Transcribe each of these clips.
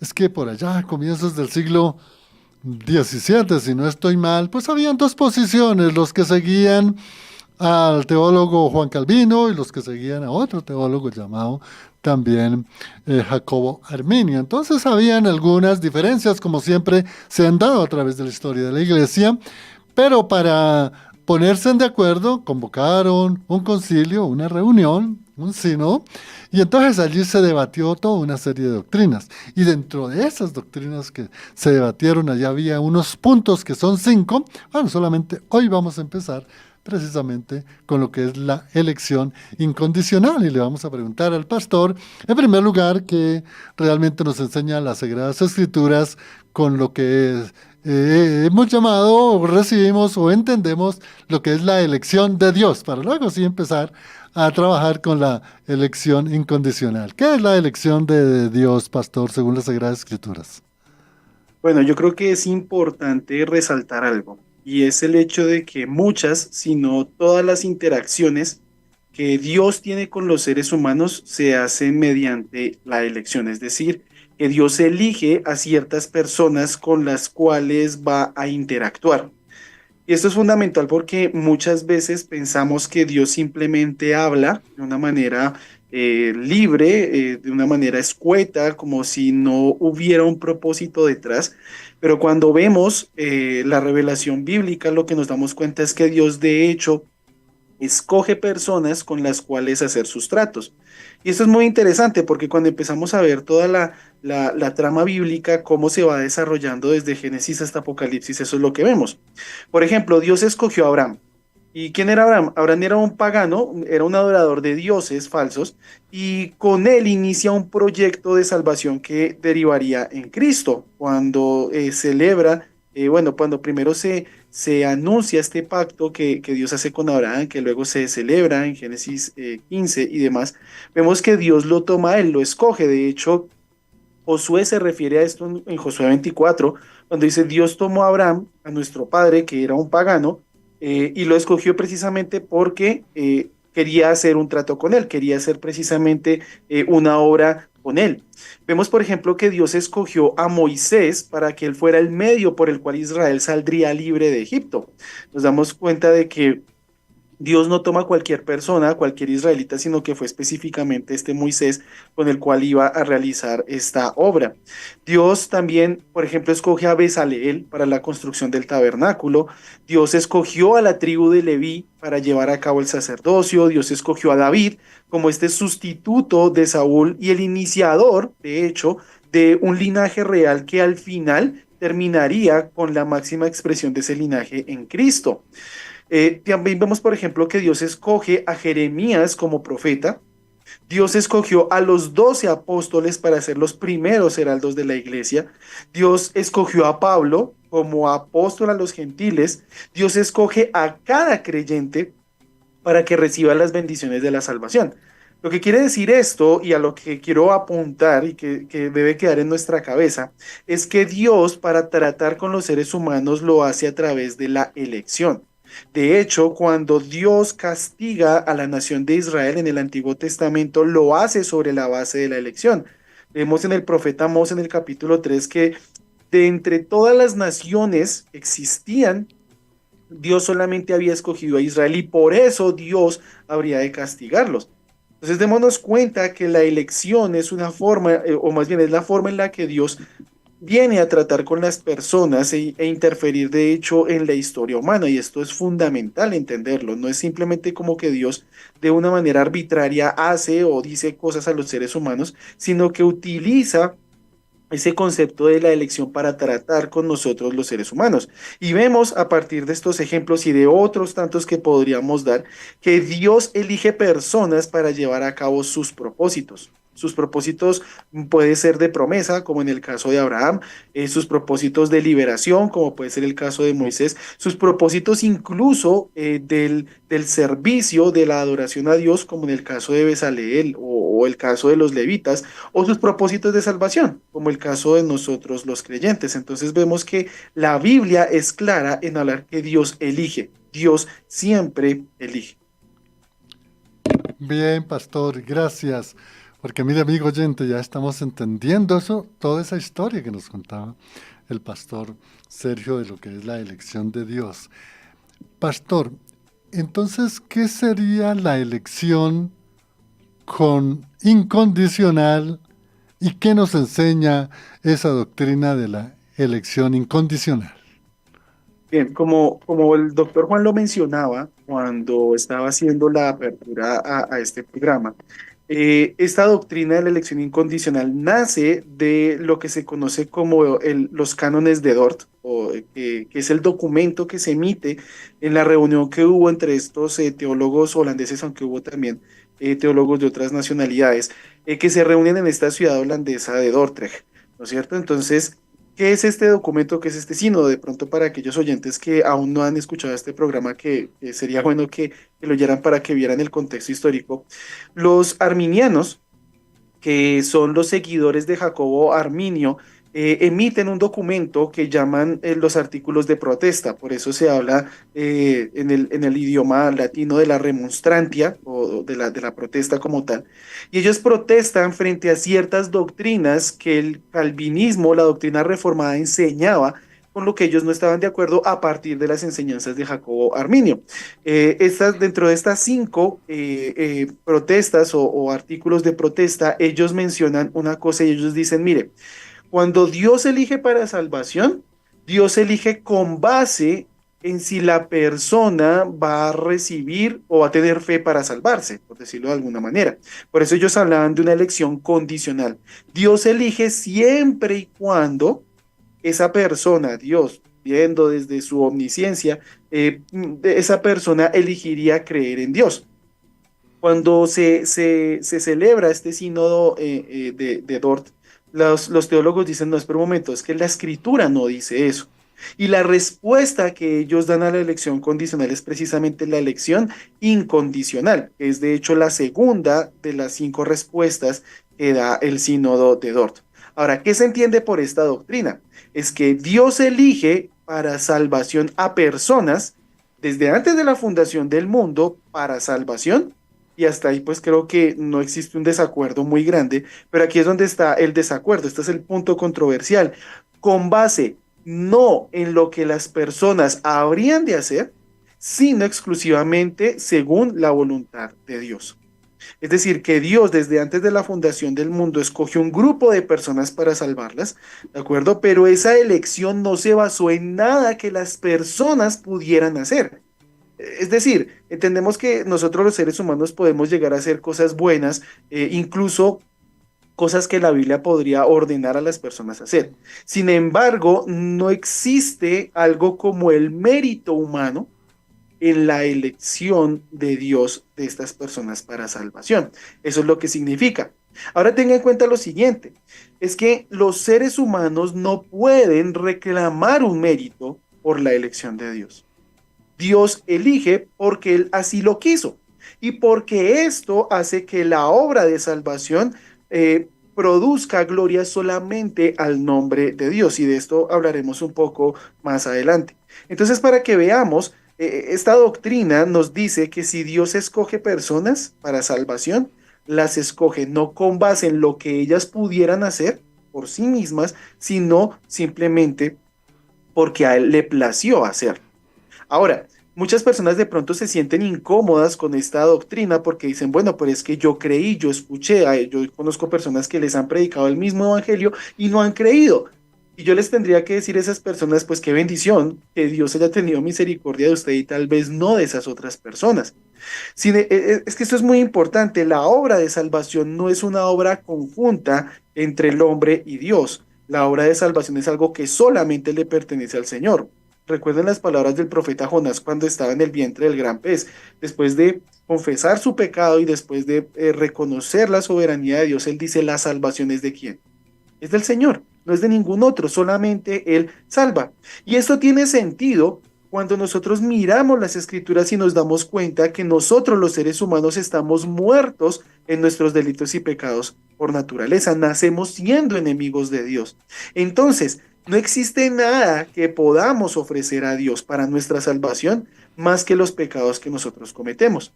es que por allá, a comienzos del siglo XVII, si no estoy mal, pues habían dos posiciones, los que seguían al teólogo Juan Calvino y los que seguían a otro teólogo llamado también Jacobo Arminio. Entonces habían algunas diferencias, como siempre se han dado a través de la historia de la iglesia, pero para ponerse de acuerdo convocaron un concilio, una reunión, un sínodo, y entonces allí se debatió toda una serie de doctrinas. Y dentro de esas doctrinas que se debatieron, allá había unos puntos que son cinco. Bueno, solamente hoy vamos a empezar precisamente con lo que es la elección incondicional. Y le vamos a preguntar al pastor, en primer lugar, que realmente nos enseña las Sagradas Escrituras con lo que hemos llamado, recibimos o entendemos lo que es la elección de Dios, para luego sí empezar a trabajar con la elección incondicional. ¿Qué es la elección de Dios, pastor, según las Sagradas Escrituras? Bueno, yo creo que es importante resaltar algo, y es el hecho de que muchas, si no todas las interacciones que Dios tiene con los seres humanos se hacen mediante la elección, es decir, que Dios elige a ciertas personas con las cuales va a interactuar. Y esto es fundamental porque muchas veces pensamos que Dios simplemente habla de una manera libre, de una manera escueta, como si no hubiera un propósito detrás. Pero cuando vemos la revelación bíblica, lo que nos damos cuenta es que Dios de hecho escoge personas con las cuales hacer sus tratos. Y esto es muy interesante porque cuando empezamos a ver toda la trama bíblica, cómo se va desarrollando desde Génesis hasta Apocalipsis, eso es lo que vemos. Por ejemplo, Dios escogió a Abraham. ¿Y quién era Abraham? Abraham era un pagano, era un adorador de dioses falsos, y con él inicia un proyecto de salvación que derivaría en Cristo, cuando celebra, bueno, cuando primero se anuncia este pacto que Dios hace con Abraham, que luego se celebra en Génesis 15 y demás, vemos que Dios lo toma, él lo escoge. De hecho, Josué se refiere a esto en Josué 24, cuando dice, Dios tomó a Abraham, a nuestro padre, que era un pagano, y lo escogió precisamente porque quería hacer un trato con él, quería hacer precisamente una obra con él. Vemos, por ejemplo, que Dios escogió a Moisés para que él fuera el medio por el cual Israel saldría libre de Egipto. Nos damos cuenta de que Dios no toma cualquier persona, cualquier israelita, sino que fue específicamente este Moisés con el cual iba a realizar esta obra. Dios también, por ejemplo, escoge a Bezaleel para la construcción del tabernáculo. Dios escogió a la tribu de Leví para llevar a cabo el sacerdocio. Dios escogió a David como este sustituto de Saúl y el iniciador, de hecho, de un linaje real que al final terminaría con la máxima expresión de ese linaje en Cristo. También vemos, por ejemplo, que Dios escoge a Jeremías como profeta. Dios escogió a los 12 apóstoles para ser los primeros heraldos de la iglesia. Dios escogió a Pablo como apóstol a los gentiles. Dios escoge a cada creyente para que reciba las bendiciones de la salvación. Lo que quiere decir esto y a lo que quiero apuntar y que debe quedar en nuestra cabeza es que Dios para tratar con los seres humanos lo hace a través de la elección. De hecho, cuando Dios castiga a la nación de Israel en el Antiguo Testamento, lo hace sobre la base de la elección. Vemos en el profeta Amós en el capítulo 3 que de entre todas las naciones existían, Dios solamente había escogido a Israel y por eso Dios habría de castigarlos. Entonces démonos cuenta que la elección es una forma, o más bien es la forma en la que Dios viene a tratar con las personas e interferir de hecho en la historia humana y esto es fundamental entenderlo, no es simplemente como que Dios de una manera arbitraria hace o dice cosas a los seres humanos, sino que utiliza ese concepto de la elección para tratar con nosotros los seres humanos. Y vemos a partir de estos ejemplos y de otros tantos que podríamos dar, que Dios elige personas para llevar a cabo sus propósitos. Sus propósitos puede ser de promesa, como en el caso de Abraham, sus propósitos de liberación, como puede ser el caso de Moisés, sus propósitos incluso del servicio, de la adoración a Dios, como en el caso de Bezaleel o el caso de los levitas, o sus propósitos de salvación, como el caso de nosotros los creyentes. Entonces vemos que la Biblia es clara en hablar que Dios elige, Dios siempre elige. Bien, pastor, gracias. Porque mire, amigo oyente, ya estamos entendiendo eso, toda esa historia que nos contaba el pastor Sergio de lo que es la elección de Dios. Pastor, entonces, ¿qué sería la elección con incondicional y qué nos enseña esa doctrina de la elección incondicional? Bien, como el doctor Juan lo mencionaba cuando estaba haciendo la apertura a este programa, esta doctrina de la elección incondicional nace de lo que se conoce como los cánones de Dort, que es el documento que se emite en la reunión que hubo entre estos teólogos holandeses, aunque hubo también teólogos de otras nacionalidades, que se reúnen en esta ciudad holandesa de Dordrecht, ¿no es cierto? Entonces, ¿qué es este documento? ¿Qué es este sínodo? De pronto para aquellos oyentes que aún no han escuchado este programa, que sería bueno que lo oyeran para que vieran el contexto histórico. Los arminianos, que son los seguidores de Jacobo Arminio, emiten un documento que llaman los artículos de protesta. Por eso se habla en el idioma latino de la remonstrantia o de la protesta como tal. Y ellos protestan frente a ciertas doctrinas que el calvinismo, la doctrina reformada, enseñaba, con lo que ellos no estaban de acuerdo a partir de las enseñanzas de Jacobo Arminio. Dentro de estas cinco protestas o artículos de protesta, ellos mencionan una cosa y ellos dicen, mire, cuando Dios elige para salvación, Dios elige con base en si la persona va a recibir o va a tener fe para salvarse, por decirlo de alguna manera. Por eso ellos hablaban de una elección condicional. Dios elige siempre y cuando esa persona, Dios, viendo desde su omnisciencia, esa persona elegiría creer en Dios. Cuando se celebra este sínodo de Dort, los teólogos dicen, no, espera un momento, es que la escritura no dice eso. Y la respuesta que ellos dan a la elección condicional es precisamente la elección incondicional, que es de hecho la segunda de las cinco respuestas que da el sínodo de Dort. Ahora, ¿qué se entiende por esta doctrina? Es que Dios elige para salvación a personas desde antes de la fundación del mundo para salvación, y hasta ahí pues creo que no existe un desacuerdo muy grande, pero aquí es donde está el desacuerdo, este es el punto controversial, con base no en lo que las personas habrían de hacer, sino exclusivamente según la voluntad de Dios. Es decir, que Dios desde antes de la fundación del mundo escogió un grupo de personas para salvarlas, ¿de acuerdo? Pero esa elección no se basó en nada que las personas pudieran hacer. Es decir, entendemos que nosotros los seres humanos podemos llegar a hacer cosas buenas, incluso cosas que la Biblia podría ordenar a las personas hacer. Sin embargo, no existe algo como el mérito humano en la elección de Dios de estas personas para salvación. Eso es lo que significa. Ahora tenga en cuenta lo siguiente, es que los seres humanos no pueden reclamar un mérito por la elección de Dios. Dios elige porque Él así lo quiso y porque esto hace que la obra de salvación produzca gloria solamente al nombre de Dios, y de esto hablaremos un poco más adelante. Entonces, para que veamos, esta doctrina nos dice que si Dios escoge personas para salvación, las escoge no con base en lo que ellas pudieran hacer por sí mismas, sino simplemente porque a Él le plació hacerlo. Ahora, muchas personas de pronto se sienten incómodas con esta doctrina porque dicen, bueno, pero es que yo creí, yo escuché, yo conozco personas que les han predicado el mismo evangelio y no han creído. Y yo les tendría que decir a esas personas, pues qué bendición que Dios haya tenido misericordia de usted y tal vez no de esas otras personas. Es que esto es muy importante, la obra de salvación no es una obra conjunta entre el hombre y Dios. La obra de salvación es algo que solamente le pertenece al Señor. Recuerden las palabras del profeta Jonás cuando estaba en el vientre del gran pez. Después de confesar su pecado y después de reconocer la soberanía de Dios, él dice, la salvación es de quién. Es del Señor, no es de ningún otro, solamente Él salva. Y esto tiene sentido cuando nosotros miramos las escrituras y nos damos cuenta que nosotros los seres humanos estamos muertos en nuestros delitos y pecados por naturaleza, nacemos siendo enemigos de Dios. Entonces, no existe nada que podamos ofrecer a Dios para nuestra salvación más que los pecados que nosotros cometemos.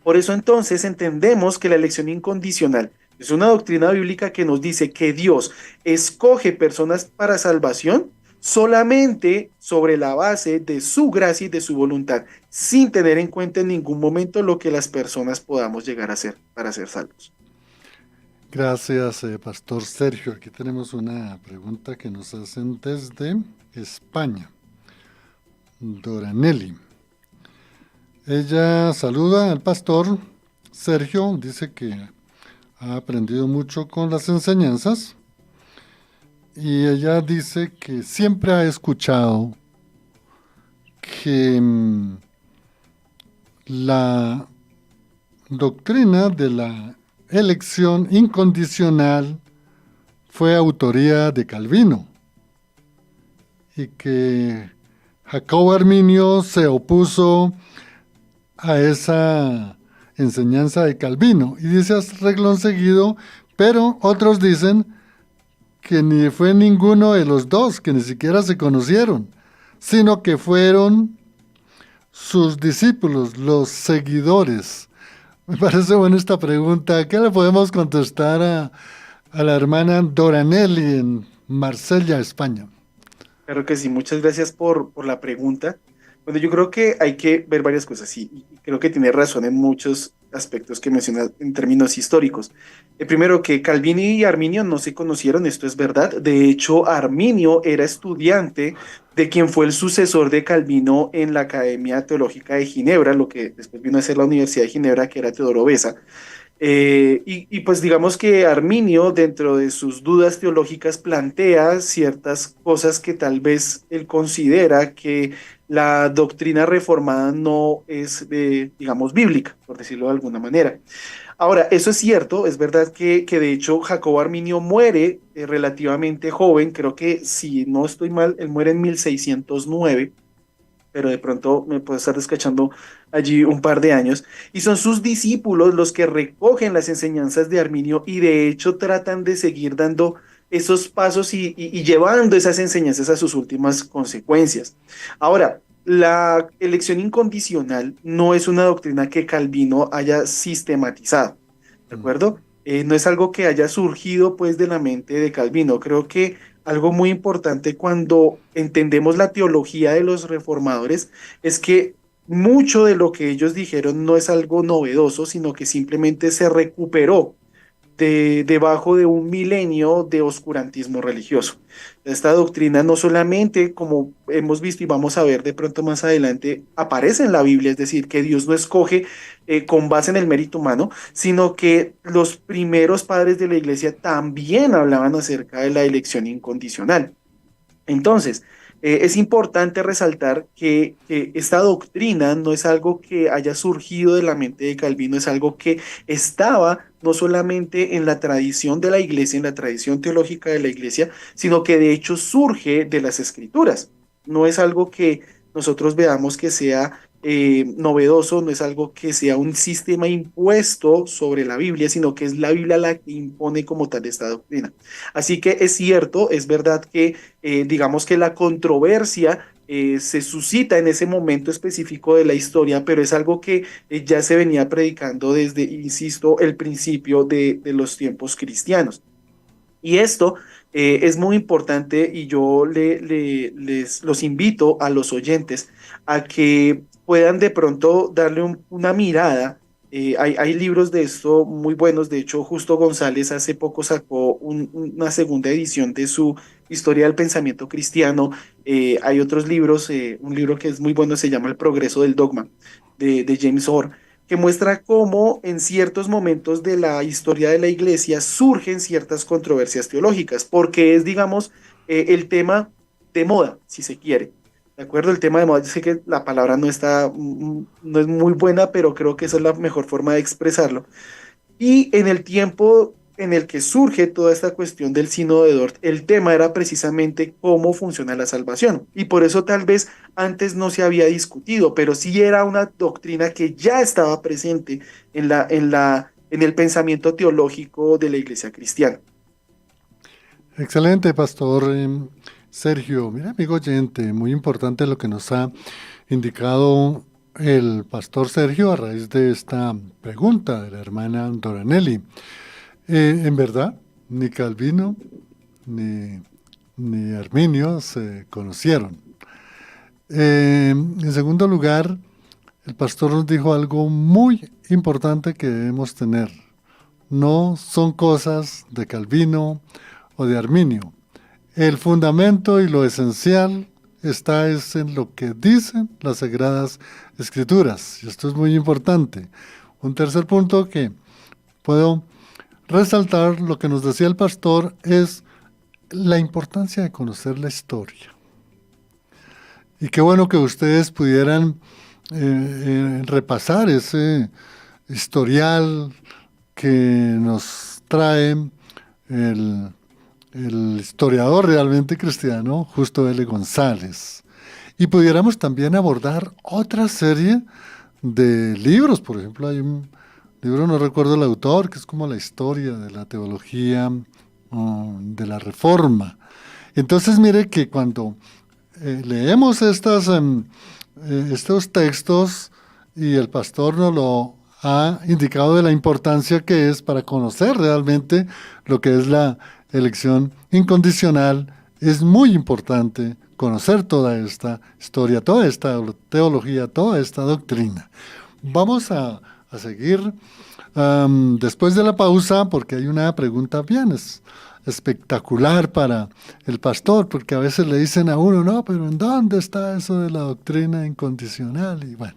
Por eso entonces entendemos que la elección incondicional Es una doctrina bíblica que nos dice que Dios escoge personas para salvación solamente sobre la base de su gracia y de su voluntad, sin tener en cuenta en ningún momento lo que las personas podamos llegar a hacer para ser salvos. Gracias, Pastor Sergio. Aquí tenemos una pregunta que nos hacen desde España. Doranelli. Ella saluda al pastor Sergio, dice que ha aprendido mucho con las enseñanzas y ella dice que siempre ha escuchado que la doctrina de la elección incondicional fue autoría de Calvino y que Jacobo Arminio se opuso a esa enseñanza de Calvino y dice a reglón seguido, pero otros dicen que ni fue ninguno de los dos, que ni siquiera se conocieron, sino que fueron sus discípulos, los seguidores. Me parece buena esta pregunta. ¿Qué le podemos contestar a la hermana Doranelli en Marsella, España? Claro que sí, muchas gracias por la pregunta. Bueno, yo creo que hay que ver varias cosas y creo que tiene razón en muchos aspectos que menciona en términos históricos. Primero, que Calvino y Arminio no se conocieron, esto es verdad. De hecho, Arminio era estudiante de quien fue el sucesor de Calvino en la Academia Teológica de Ginebra, lo que después vino a ser la Universidad de Ginebra, que era Teodoro Beza. Pues digamos que Arminio, dentro de sus dudas teológicas, plantea ciertas cosas que tal vez él considera que la doctrina reformada no es, digamos, bíblica, por decirlo de alguna manera. Ahora, eso es cierto, es verdad que de hecho Jacobo Arminio muere relativamente joven, creo que si no estoy mal, él muere en 1609, pero de pronto me puedo estar descachando allí un par de años, y son sus discípulos los que recogen las enseñanzas de Arminio y de hecho tratan de seguir dando esos pasos y llevando esas enseñanzas a sus últimas consecuencias. Ahora, la elección incondicional no es una doctrina que Calvino haya sistematizado, ¿de acuerdo? No es algo que haya surgido pues de la mente de Calvino. Creo que algo muy importante cuando entendemos la teología de los reformadores es que mucho de lo que ellos dijeron no es algo novedoso, sino que simplemente se recuperó debajo de un milenio de oscurantismo religioso. Esta doctrina no solamente, como hemos visto y vamos a ver de pronto más adelante, aparece en la Biblia, es decir, que Dios no escoge con base en el mérito humano, sino que los primeros padres de la iglesia también hablaban acerca de la elección incondicional. Entonces, es importante resaltar que esta doctrina no es algo que haya surgido de la mente de Calvino, es algo que estaba no solamente en la tradición de la iglesia, en la tradición teológica de la iglesia, sino que de hecho surge de las escrituras. No es algo que nosotros veamos que sea novedoso, no es algo que sea un sistema impuesto sobre la Biblia, sino que es la Biblia la que impone como tal esta doctrina. Así que es cierto, es verdad que digamos que la controversia se suscita en ese momento específico de la historia, pero es algo que ya se venía predicando desde, insisto, el principio de los tiempos cristianos. Y esto es muy importante y yo les los invito a los oyentes a que puedan de pronto darle una mirada. Hay libros de esto muy buenos. De hecho, Justo González hace poco sacó una segunda edición de su Historia del Pensamiento Cristiano. Hay otros libros, un libro que es muy bueno se llama El Progreso del Dogma de James Orr, que muestra cómo en ciertos momentos de la historia de la iglesia surgen ciertas controversias teológicas, porque es, digamos, el tema de moda, si se quiere. ¿De acuerdo? El tema de moda, yo sé que la palabra no está, no es muy buena, pero creo que esa es la mejor forma de expresarlo. Y en el tiempo en el que surge toda esta cuestión del sínodo de Dort, el tema era precisamente cómo funciona la salvación. Y por eso tal vez antes no se había discutido, pero sí era una doctrina que ya estaba presente en el pensamiento teológico de la iglesia cristiana. Excelente, pastor Sergio. Mira, amigo oyente, muy importante lo que nos ha indicado el pastor Sergio a raíz de esta pregunta de la hermana Doranelli. En verdad, ni Calvino ni Arminio se conocieron. En segundo lugar, el pastor nos dijo algo muy importante que debemos tener. No son cosas de Calvino o de Arminio. El fundamento y lo esencial está es en lo que dicen las Sagradas Escrituras. Y esto es muy importante. Un tercer punto que puedo resaltar, lo que nos decía el pastor, es la importancia de conocer la historia. Y qué bueno que ustedes pudieran repasar ese historial que nos trae el, el historiador realmente cristiano, Justo L. González. Y pudiéramos también abordar otra serie de libros. Por ejemplo, hay un libro, no recuerdo el autor, que es como la historia de la teología de la Reforma. Entonces, mire que cuando leemos estos textos y el pastor nos lo ha indicado de la importancia que es para conocer realmente lo que es la elección incondicional, es muy importante conocer toda esta historia, toda esta teología, toda esta doctrina. Vamos a seguir después de la pausa porque hay una pregunta bien espectacular para el pastor, porque a veces le dicen a uno, no, pero ¿en dónde está eso de la doctrina incondicional? Y bueno,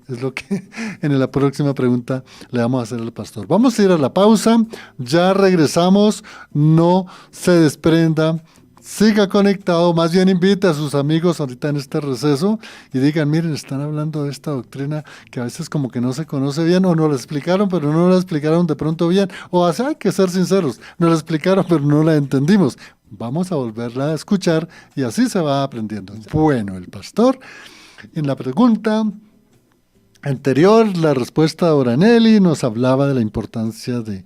es lo que en la próxima pregunta le vamos a hacer al pastor. Vamos a ir a la pausa, ya regresamos, no se desprenda, siga conectado, más bien invita a sus amigos ahorita en este receso y digan, miren, están hablando de esta doctrina que a veces como que no se conoce bien, o no la explicaron, pero no la explicaron de pronto bien, o así hay que ser sinceros, no la explicaron, pero no la entendimos. Vamos a volverla a escuchar y así se va aprendiendo. Bueno, el pastor, en la pregunta anterior, la respuesta de Oranelli nos hablaba de la importancia de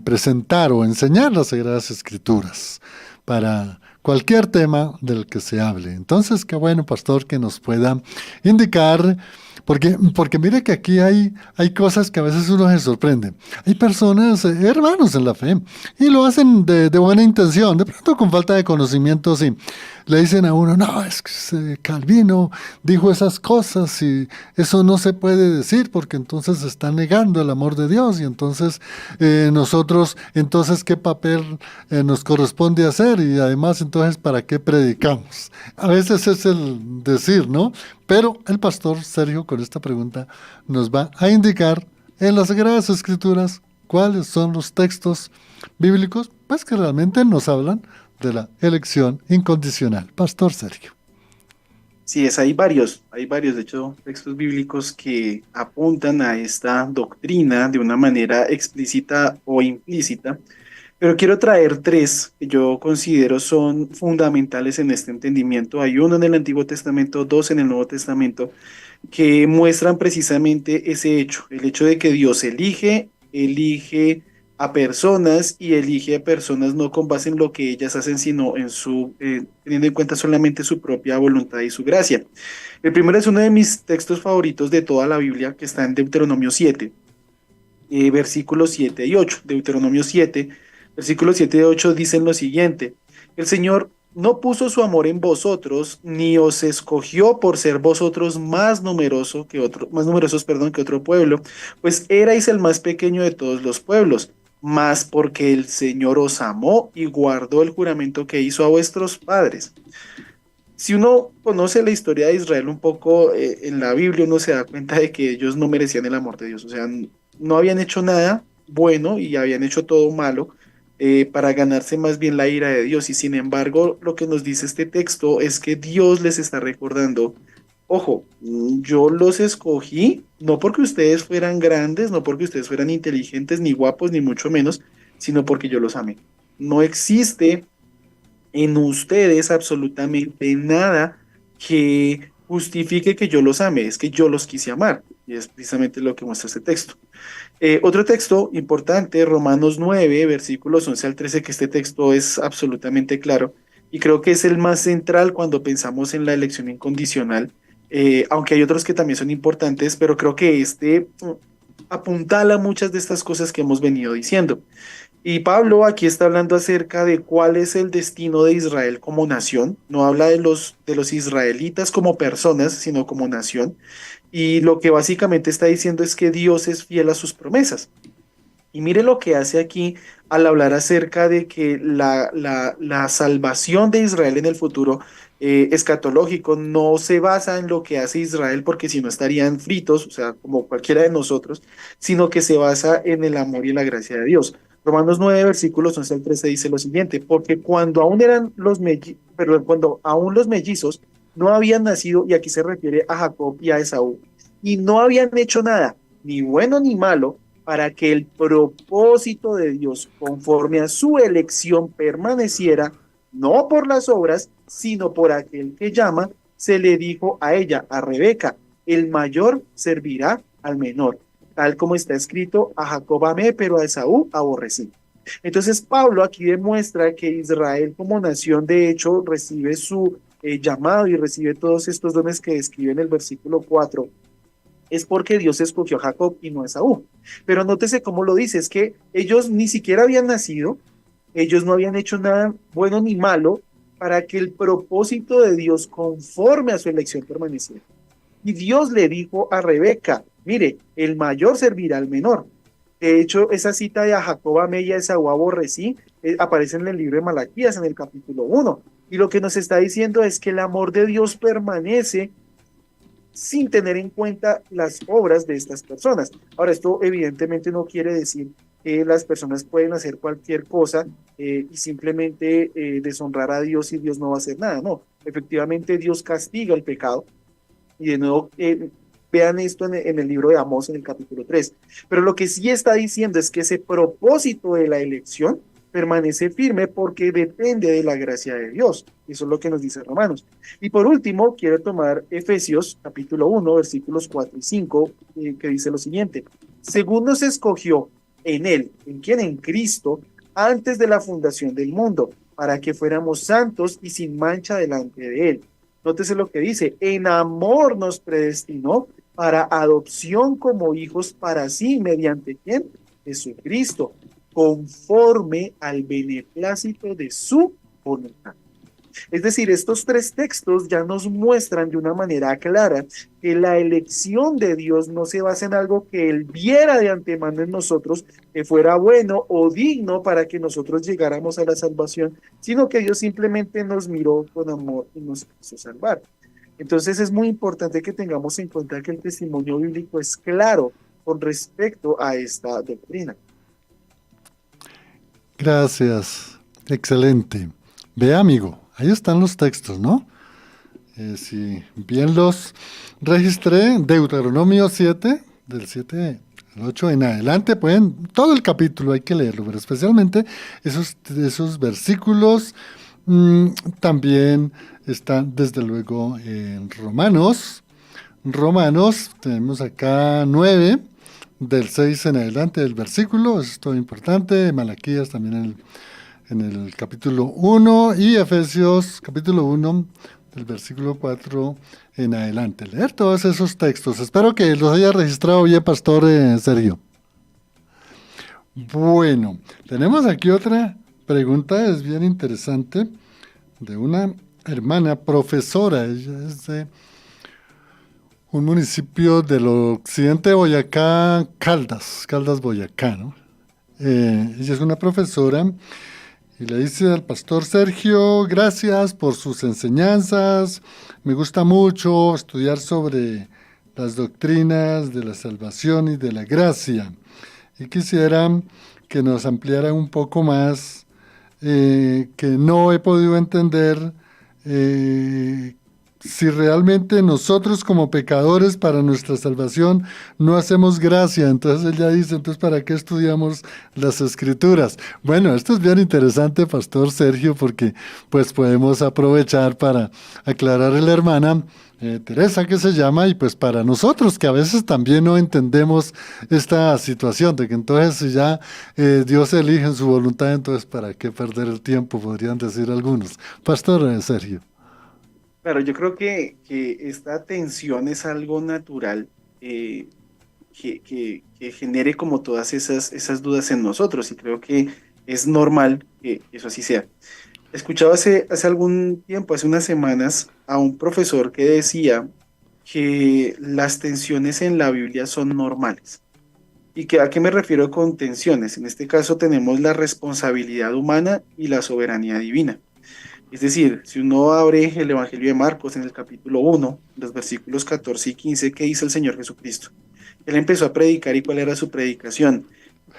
presentar o enseñar las Sagradas Escrituras para cualquier tema del que se hable. Entonces, qué bueno, pastor, que nos pueda indicar, porque mire que aquí hay cosas que a veces uno se sorprende. Hay personas, hermanos en la fe, y lo hacen de buena intención, de pronto con falta de conocimiento, sí. Le dicen a uno, no, es que Calvino dijo esas cosas y eso no se puede decir porque entonces se está negando el amor de Dios y entonces nosotros, entonces, ¿qué papel nos corresponde hacer? Y además, entonces, ¿para qué predicamos? A veces es el decir, ¿no? Pero el pastor Sergio con esta pregunta nos va a indicar en las Sagradas Escrituras cuáles son los textos bíblicos, pues que realmente nos hablan de la elección incondicional. Pastor Sergio. Sí, hay varios, de hecho, textos bíblicos que apuntan a esta doctrina de una manera explícita o implícita, pero quiero traer tres que yo considero son fundamentales en este entendimiento. Hay uno en el Antiguo Testamento, dos en el Nuevo Testamento, que muestran precisamente ese hecho, el hecho de que Dios elige a personas y elige a personas no con base en lo que ellas hacen, sino en teniendo en cuenta solamente su propia voluntad y su gracia. El primero es uno de mis textos favoritos de toda la Biblia, que está en Deuteronomio 7, versículos 7 y 8. Deuteronomio 7, versículos 7 y 8 dicen lo siguiente: el Señor no puso su amor en vosotros, ni os escogió por ser vosotros más numerosos, perdón, que otro pueblo, pues erais el más pequeño de todos los pueblos, mas porque el Señor os amó y guardó el juramento que hizo a vuestros padres. Si uno conoce la historia de Israel un poco en la Biblia, uno se da cuenta de que ellos no merecían el amor de Dios, o sea, no habían hecho nada bueno y habían hecho todo malo para ganarse más bien la ira de Dios. Y sin embargo, lo que nos dice este texto es que Dios les está recordando, ojo, yo los escogí no porque ustedes fueran grandes, no porque ustedes fueran inteligentes, ni guapos, ni mucho menos, sino porque yo los amé. No existe en ustedes absolutamente nada que justifique que yo los ame, es que yo los quise amar. Y es precisamente lo que muestra este texto. Otro texto importante, Romanos 9, versículos 11 al 13, que este texto es absolutamente claro y creo que es el más central cuando pensamos en la elección incondicional, aunque hay otros que también son importantes, pero creo que este apuntala muchas de estas cosas que hemos venido diciendo. Y Pablo aquí está hablando acerca de cuál es el destino de Israel como nación. No habla de los israelitas como personas, sino como nación. Y lo que básicamente está diciendo es que Dios es fiel a sus promesas. Y mire lo que hace aquí al hablar acerca de que la salvación de Israel en el futuro escatológico no se basa en lo que hace Israel, porque si no estarían fritos, o sea, como cualquiera de nosotros, sino que se basa en el amor y la gracia de Dios. Romanos 9, versículos 11 al 13 dice lo siguiente, porque cuando aún eran perdón, cuando aún los mellizos no habían nacido, y aquí se refiere a Jacob y a Esaú, y no habían hecho nada, ni bueno ni malo, para que el propósito de Dios conforme a su elección permaneciera, no por las obras, sino por aquel que llama, se le dijo a ella, a Rebeca, el mayor servirá al menor, tal como está escrito, a Jacob amé, pero a Esaú aborrecí. Entonces Pablo aquí demuestra que Israel como nación de hecho recibe su llamado y recibe todos estos dones que describe en el versículo 4, es porque Dios escogió a Jacob y no a Esaú. Pero nótese cómo lo dice, es que ellos ni siquiera habían nacido, ellos no habían hecho nada bueno ni malo para que el propósito de Dios conforme a su elección permaneciera. Y Dios le dijo a Rebeca, mire, el mayor servirá al menor. De hecho, esa cita de a Jacob amé y a Esaú aborrecí aparece en el libro de Malaquías, en el capítulo 1. Y lo que nos está diciendo es que el amor de Dios permanece sin tener en cuenta las obras de estas personas. Ahora, esto evidentemente no quiere decir que las personas pueden hacer cualquier cosa y simplemente deshonrar a Dios y Dios no va a hacer nada. No, efectivamente Dios castiga el pecado. Y de nuevo, vean esto en el libro de Amós en el capítulo 3. Pero lo que sí está diciendo es que ese propósito de la elección permanece firme porque depende de la gracia de Dios. Eso es lo que nos dice Romanos. Y por último, quiero tomar Efesios capítulo 1, versículos 4 y 5, que dice lo siguiente. Según nos escogió en él, ¿en quién? En Cristo, antes de la fundación del mundo, para que fuéramos santos y sin mancha delante de él. Nótese lo que dice, en amor nos predestinó para adopción como hijos para sí, ¿mediante quién? Jesucristo, conforme al beneplácito de su voluntad. Es decir, estos tres textos ya nos muestran de una manera clara que la elección de Dios no se basa en algo que Él viera de antemano en nosotros, que fuera bueno o digno para que nosotros llegáramos a la salvación, sino que Dios simplemente nos miró con amor y nos quiso salvar. Entonces es muy importante que tengamos en cuenta que el testimonio bíblico es claro con respecto a esta doctrina. Gracias, excelente. Ve, amigo, ahí están los textos, ¿no? Si bien los registré, Deuteronomio 7, del 7 al 8 en adelante, pueden, todo el capítulo hay que leerlo, pero especialmente esos versículos también están desde luego en Romanos. Romanos, tenemos acá 9, del 6 en adelante del versículo, eso es todo importante, Malaquías también en el capítulo 1 y Efesios capítulo 1 del versículo 4 en adelante. Leer todos esos textos. Espero que los haya registrado bien, Pastor Sergio. Bueno, tenemos aquí otra pregunta, es bien interesante, de una hermana profesora. Ella es de un municipio del occidente de Boyacá, Caldas, Boyacá, ¿no? Ella es una profesora y le dice al pastor Sergio, gracias por sus enseñanzas, me gusta mucho estudiar sobre las doctrinas de la salvación y de la gracia. Y quisiera que nos ampliara un poco más, que no he podido entender si realmente nosotros como pecadores para nuestra salvación no hacemos gracia. Entonces ella dice, entonces ¿para qué estudiamos las escrituras? Bueno, esto es bien interesante, Pastor Sergio, porque pues podemos aprovechar para aclararle a la hermana Teresa, que se llama, y pues para nosotros que a veces también no entendemos esta situación de que entonces si ya Dios elige en su voluntad, entonces ¿para qué perder el tiempo? Podrían decir algunos. Pastor Sergio. Claro, yo creo que esta tensión es algo natural que genere como todas esas dudas en nosotros. Y creo que es normal que eso así sea. Escuchaba hace algún tiempo, hace unas semanas, a un profesor que decía que las tensiones en la Biblia son normales. ¿Y que, a qué me refiero con tensiones? En este caso tenemos la responsabilidad humana y la soberanía divina. Es decir, si uno abre el Evangelio de Marcos en el capítulo 1, los versículos 14 y 15, ¿qué dice el Señor Jesucristo? Él empezó a predicar y ¿cuál era su predicación?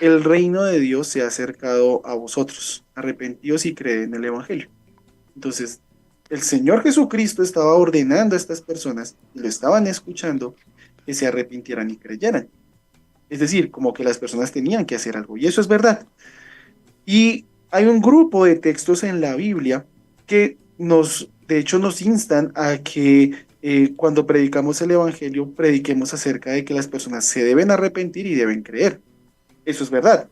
El reino de Dios se ha acercado a vosotros. Arrepentíos y creed en el Evangelio. Entonces, el Señor Jesucristo estaba ordenando a estas personas, y lo estaban escuchando, que se arrepintieran y creyeran. Es decir, como que las personas tenían que hacer algo. Y eso es verdad. Y hay un grupo de textos en la Biblia que de hecho, nos instan a que cuando predicamos el Evangelio, prediquemos acerca de que las personas se deben arrepentir y deben creer. Eso es verdad.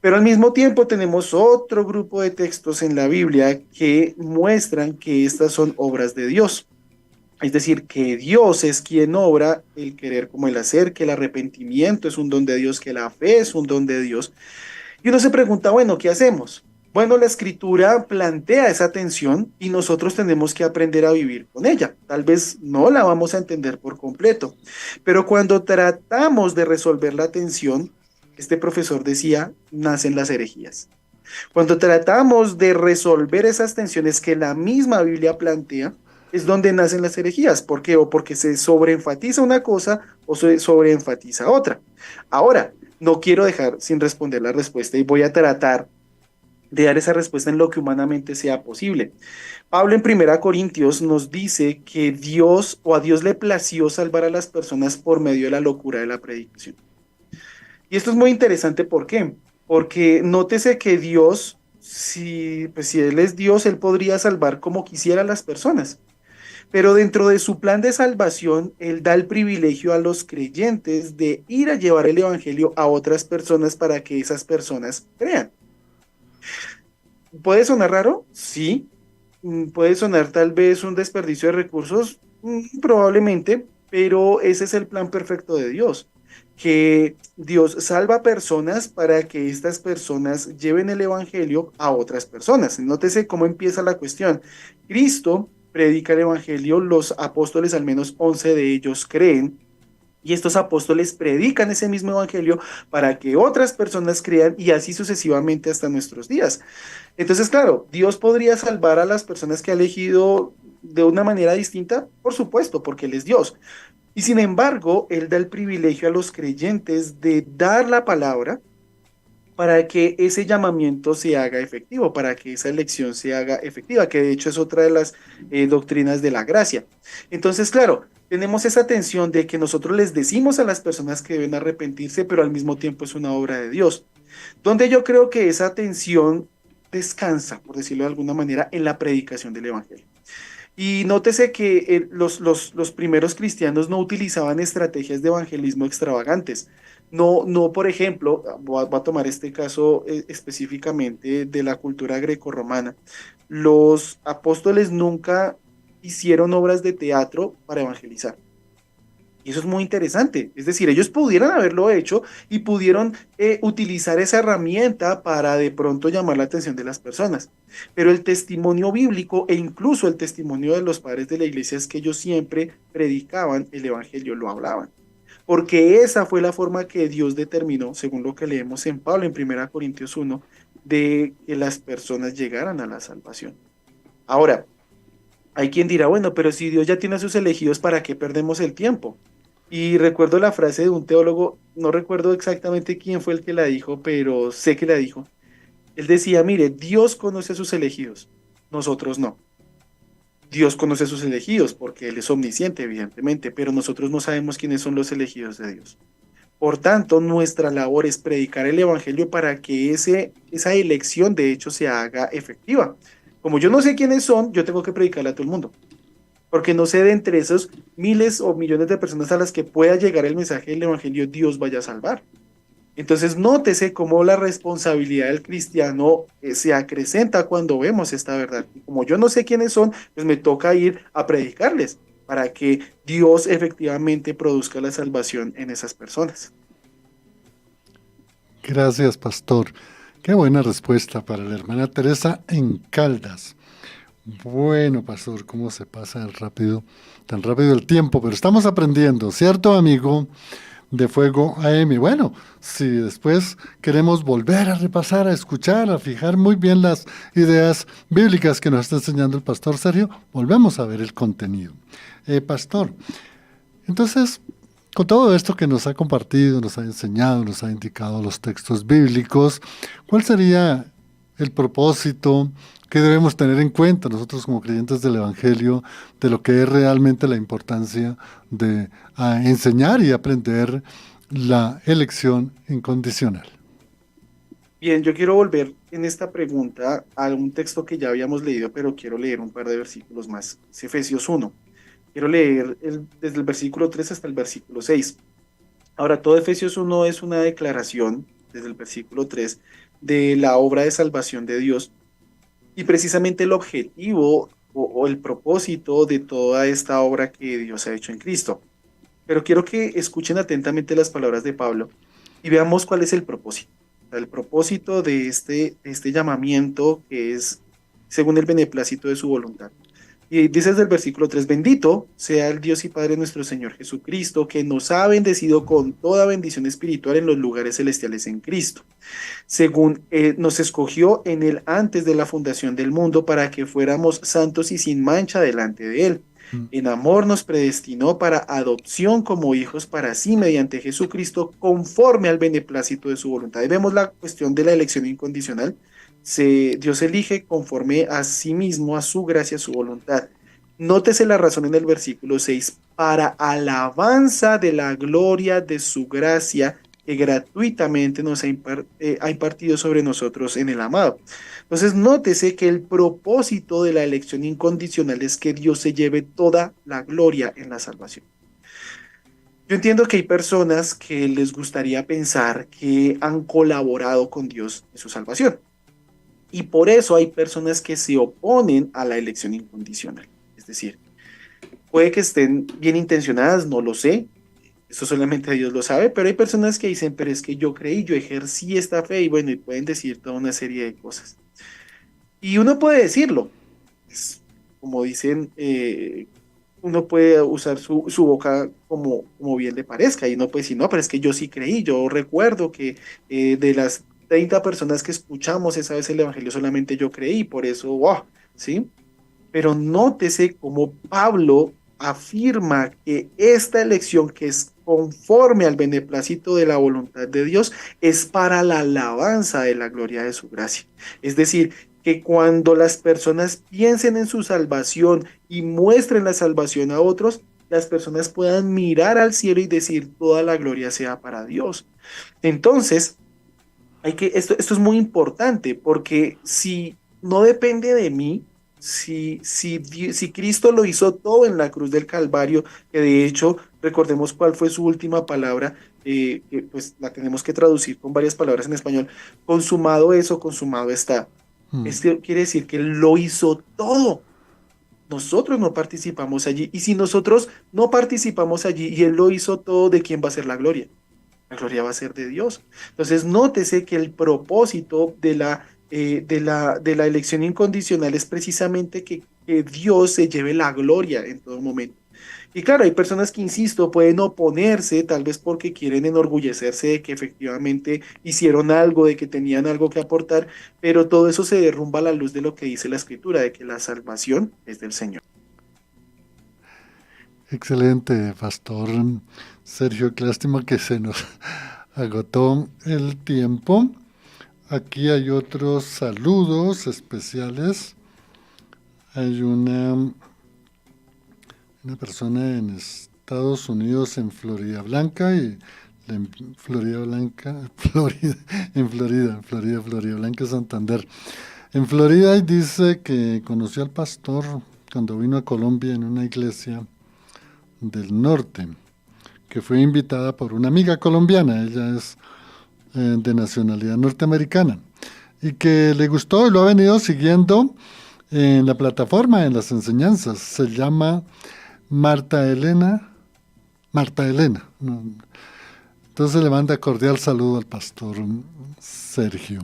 Pero al mismo tiempo tenemos otro grupo de textos en la Biblia que muestran que estas son obras de Dios. Es decir, que Dios es quien obra el querer como el hacer, que el arrepentimiento es un don de Dios, que la fe es un don de Dios. Y uno se pregunta, bueno, ¿qué hacemos? Bueno, la escritura plantea esa tensión y nosotros tenemos que aprender a vivir con ella. Tal vez no la vamos a entender por completo, pero cuando tratamos de resolver la tensión, este profesor decía, nacen las herejías. Cuando tratamos de resolver esas tensiones que la misma Biblia plantea, es donde nacen las herejías. ¿Por qué? O porque se sobreenfatiza una cosa o se sobreenfatiza otra. Ahora, no quiero dejar sin responder la respuesta y voy a tratar de dar esa respuesta en lo que humanamente sea posible. Pablo en Primera Corintios nos dice que Dios o a Dios le plació salvar a las personas por medio de la locura de la predicación. Y esto es muy interesante, ¿por qué? Porque nótese que Dios, si Él es Dios, Él podría salvar como quisiera a las personas. Pero dentro de su plan de salvación, Él da el privilegio a los creyentes de ir a llevar el Evangelio a otras personas para que esas personas crean. ¿Puede sonar raro? Sí. ¿Puede sonar tal vez un desperdicio de recursos? Probablemente, pero ese es el plan perfecto de Dios, que Dios salva personas para que estas personas lleven el Evangelio a otras personas. Nótese cómo empieza la cuestión. Cristo predica el Evangelio, los apóstoles, al menos 11 de ellos, creen. Y estos apóstoles predican ese mismo evangelio para que otras personas crean y así sucesivamente hasta nuestros días. Entonces, claro, Dios podría salvar a las personas que ha elegido de una manera distinta, por supuesto, porque Él es Dios. Y sin embargo, Él da el privilegio a los creyentes de dar la palabra para que ese llamamiento se haga efectivo, para que esa elección se haga efectiva, que de hecho es otra de las doctrinas de la gracia. Entonces, claro, tenemos esa tensión de que nosotros les decimos a las personas que deben arrepentirse, pero al mismo tiempo es una obra de Dios, donde yo creo que esa tensión descansa, por decirlo de alguna manera, en la predicación del Evangelio. Y nótese que los primeros cristianos no utilizaban estrategias de evangelismo extravagantes. No, no, por ejemplo, voy a tomar este caso específicamente de la cultura grecorromana. Los apóstoles nunca hicieron obras de teatro para evangelizar. Y eso es muy interesante. Es decir, ellos pudieran haberlo hecho y pudieron utilizar esa herramienta para de pronto llamar la atención de las personas. Pero el testimonio bíblico e incluso el testimonio de los padres de la iglesia es que ellos siempre predicaban el evangelio, lo hablaban. Porque esa fue la forma que Dios determinó, según lo que leemos en Pablo en 1 Corintios 1, de que las personas llegaran a la salvación. Ahora, hay quien dirá, bueno, pero si Dios ya tiene a sus elegidos, ¿para qué perdemos el tiempo? Y recuerdo la frase de un teólogo, no recuerdo exactamente quién fue el que la dijo, pero sé que la dijo. Él decía, mire, Dios conoce a sus elegidos, nosotros no. Dios conoce a sus elegidos porque Él es omnisciente, evidentemente, pero nosotros no sabemos quiénes son los elegidos de Dios. Por tanto, nuestra labor es predicar el Evangelio para que esa elección de hecho se haga efectiva. Como yo no sé quiénes son, yo tengo que predicarle a todo el mundo, porque no sé de entre esos miles o millones de personas a las que pueda llegar el mensaje del Evangelio, Dios vaya a salvar. Entonces, nótese cómo la responsabilidad del cristiano se acrecenta cuando vemos esta verdad. Y como yo no sé quiénes son, pues me toca ir a predicarles para que Dios efectivamente produzca la salvación en esas personas. Gracias, pastor. Qué buena respuesta para la hermana Teresa en Caldas. Bueno, pastor, cómo se pasa tan rápido el tiempo, pero estamos aprendiendo, ¿cierto, amigo de Fuego AM? Bueno, si después queremos volver a repasar, a escuchar, a fijar muy bien las ideas bíblicas que nos está enseñando el pastor Sergio, volvemos a ver el contenido. Pastor, entonces, con todo esto que nos ha compartido, nos ha enseñado, nos ha indicado los textos bíblicos, ¿cuál sería el propósito que debemos tener en cuenta nosotros como creyentes del Evangelio de lo que es realmente la importancia de enseñar y aprender la elección incondicional? Bien, yo quiero volver en esta pregunta a un texto que ya habíamos leído, pero quiero leer un par de versículos más. Es Efesios 1. Quiero leer desde el versículo 3 hasta el versículo 6. Ahora, todo Efesios 1 es una declaración, desde el versículo 3, de la obra de salvación de Dios y precisamente el objetivo o el propósito de toda esta obra que Dios ha hecho en Cristo. Pero quiero que escuchen atentamente las palabras de Pablo y veamos cuál es el propósito. El propósito de este llamamiento que es según el beneplácito de su voluntad. Y dice desde el versículo 3: bendito sea el Dios y Padre nuestro Señor Jesucristo, que nos ha bendecido con toda bendición espiritual en los lugares celestiales en Cristo, según nos escogió en él antes de la fundación del mundo, para que fuéramos santos y sin mancha delante de él. En amor nos predestinó para adopción como hijos para sí mediante Jesucristo, conforme al beneplácito de su voluntad. Y vemos la cuestión de la elección incondicional. Dios elige conforme a sí mismo, a su gracia, a su voluntad. Nótese la razón en el versículo 6: para alabanza de la gloria de su gracia, que gratuitamente nos ha impartido sobre nosotros en el amado. Entonces, nótese que el propósito de la elección incondicional es que Dios se lleve toda la gloria en la salvación. Yo entiendo que hay personas que les gustaría pensar que han colaborado con Dios en su salvación. Y por eso hay personas que se oponen a la elección incondicional. Es decir, puede que estén bien intencionadas, no lo sé. Eso solamente Dios lo sabe, pero hay personas que dicen, pero es que yo creí, yo ejercí esta fe, y bueno, y pueden decir toda una serie de cosas. Y uno puede decirlo, es, como dicen, uno puede usar su boca como bien le parezca, y uno puede decir, no, pero es que yo sí creí, yo recuerdo que de las 30 personas que escuchamos esa vez el Evangelio, solamente yo creí, por eso, wow, ¿sí? Pero nótese cómo Pablo afirma que esta elección, que es conforme al beneplácito de la voluntad de Dios, es para la alabanza de la gloria de su gracia. Es decir, que cuando las personas piensen en su salvación y muestren la salvación a otros, las personas puedan mirar al cielo y decir: toda la gloria sea para Dios. Entonces, esto es muy importante, porque si no depende de mí, si Cristo lo hizo todo en la cruz del Calvario, que de hecho recordemos cuál fue su última palabra, que pues la tenemos que traducir con varias palabras en español: consumado eso, consumado está. Mm. Esto quiere decir que Él lo hizo todo. Nosotros no participamos allí, y si nosotros no participamos allí y Él lo hizo todo, ¿de quién va a ser la gloria? La gloria va a ser de Dios. Entonces, nótese que el propósito de la elección incondicional es precisamente que Dios se lleve la gloria en todo momento. Y claro, hay personas que, insisto, pueden oponerse, tal vez porque quieren enorgullecerse de que efectivamente hicieron algo, de que tenían algo que aportar, pero todo eso se derrumba a la luz de lo que dice la Escritura, de que la salvación es del Señor. Excelente, pastor Sergio. Qué lástima que se nos agotó el tiempo. Aquí hay otros saludos especiales. Hay una persona en Estados Unidos, en Florida Blanca, en Florida Blanca, Florida Blanca, Santander. En Florida, y dice que conoció al pastor cuando vino a Colombia en una iglesia del norte, que fue invitada por una amiga colombiana. Ella es de nacionalidad norteamericana, y que le gustó y lo ha venido siguiendo en la plataforma, en las enseñanzas. Se llama Marta Elena. ¿No? Entonces le manda cordial saludo al pastor Sergio.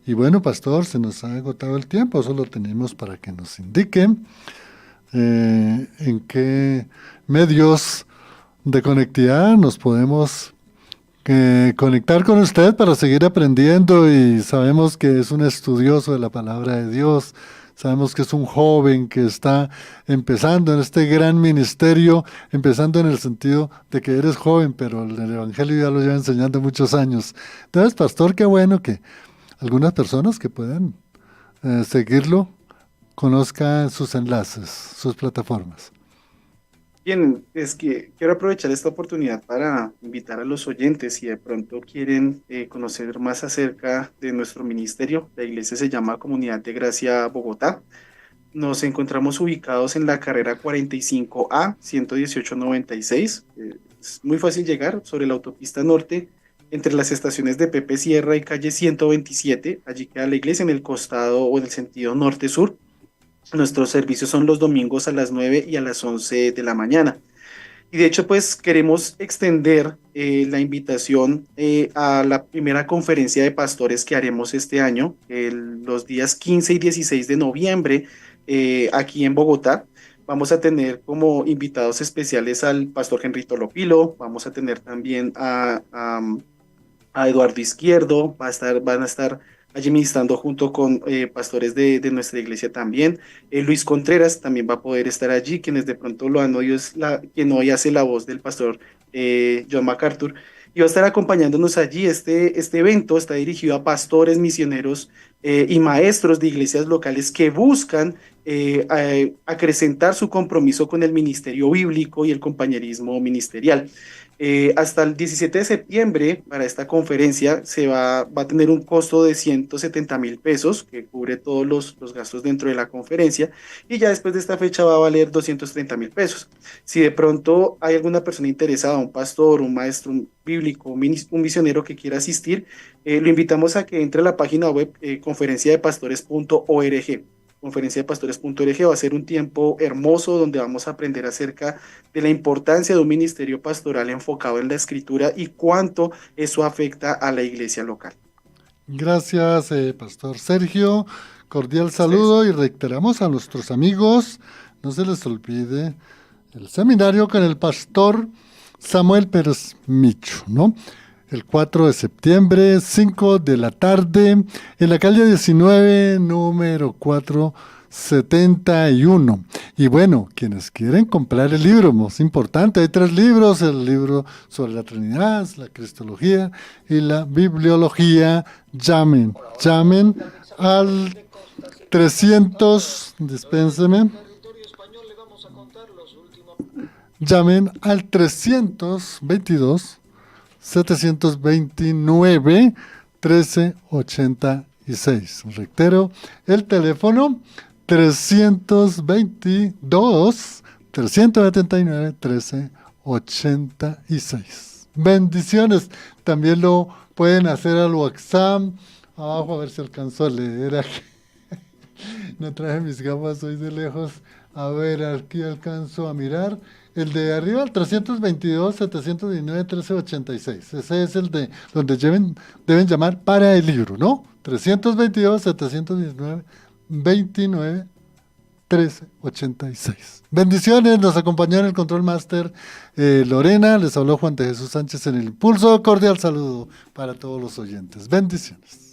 Y bueno, pastor, se nos ha agotado el tiempo, solo tenemos para que nos indique en qué medios de conectividad nos podemos conectar con usted para seguir aprendiendo, y sabemos que es un estudioso de la palabra de Dios, sabemos que es un joven que está empezando en este gran ministerio, empezando en el sentido de que eres joven, pero el Evangelio ya lo lleva enseñando muchos años. Entonces, pastor, qué bueno que algunas personas que puedan seguirlo conozcan sus enlaces, sus plataformas. Bien, es que quiero aprovechar esta oportunidad para invitar a los oyentes, si de pronto quieren conocer más acerca de nuestro ministerio. La iglesia se llama Comunidad de Gracia Bogotá. Nos encontramos ubicados en la carrera 45A 11896. Es muy fácil llegar sobre la autopista norte, entre las estaciones de Pepe Sierra y calle 127. Allí queda la iglesia en el costado o en el sentido norte-sur. Nuestros servicios son los domingos a las 9 y a las 11 de la mañana. Y de hecho, pues queremos extender la invitación a la primera conferencia de pastores que haremos este año, los días 15 y 16 de noviembre, aquí en Bogotá. Vamos a tener como invitados especiales al pastor Henry Lopilo, vamos a tener también a Eduardo Izquierdo, van a estar allí ministrando junto con pastores de nuestra iglesia también. Luis Contreras también va a poder estar allí, quienes de pronto lo han oído, quien hoy hace la voz del pastor John MacArthur, y va a estar acompañándonos allí. Este evento está dirigido a pastores, misioneros y maestros de iglesias locales que buscan acrecentar su compromiso con el ministerio bíblico y el compañerismo ministerial. Hasta el 17 de septiembre, para esta conferencia, va a tener un costo de 170,000 pesos, que cubre todos los gastos dentro de la conferencia, y ya después de esta fecha va a valer 230,000 pesos. Si de pronto hay alguna persona interesada, un pastor, un maestro bíblico, un misionero que quiera asistir, lo invitamos a que entre a la página web conferenciadepastores.org. Conferenciadepastores.org va a ser un tiempo hermoso donde vamos a aprender acerca de la importancia de un ministerio pastoral enfocado en la escritura y cuánto eso afecta a la iglesia local. Gracias, pastor Sergio. Cordial saludo, y reiteramos a nuestros amigos, no se les olvide el seminario con el pastor Samuel Pérez Micho, ¿no? El 4 de septiembre, 5 de la tarde, en la calle 19, número 471. Y bueno, quienes quieren comprar el libro, más importante, hay 3 libros: el libro sobre la Trinidad, la Cristología y la Bibliología. Llamen al 300, dispénseme. Llamen al 322 729 1386. Reitero, el teléfono 322 379 1386. Bendiciones. También lo pueden hacer al WhatsApp. Abajo, a ver si alcanzo a leer. No traje mis gafas, soy de lejos. A ver, aquí alcanzo a mirar. El de arriba, el 322-719-1386. Ese es el de donde deben llamar para el libro, ¿no? 322-719-29-1386. Bendiciones, nos acompañó en el Control Master Lorena, les habló Juan de Jesús Sánchez en el Impulso. Cordial saludo para todos los oyentes. Bendiciones.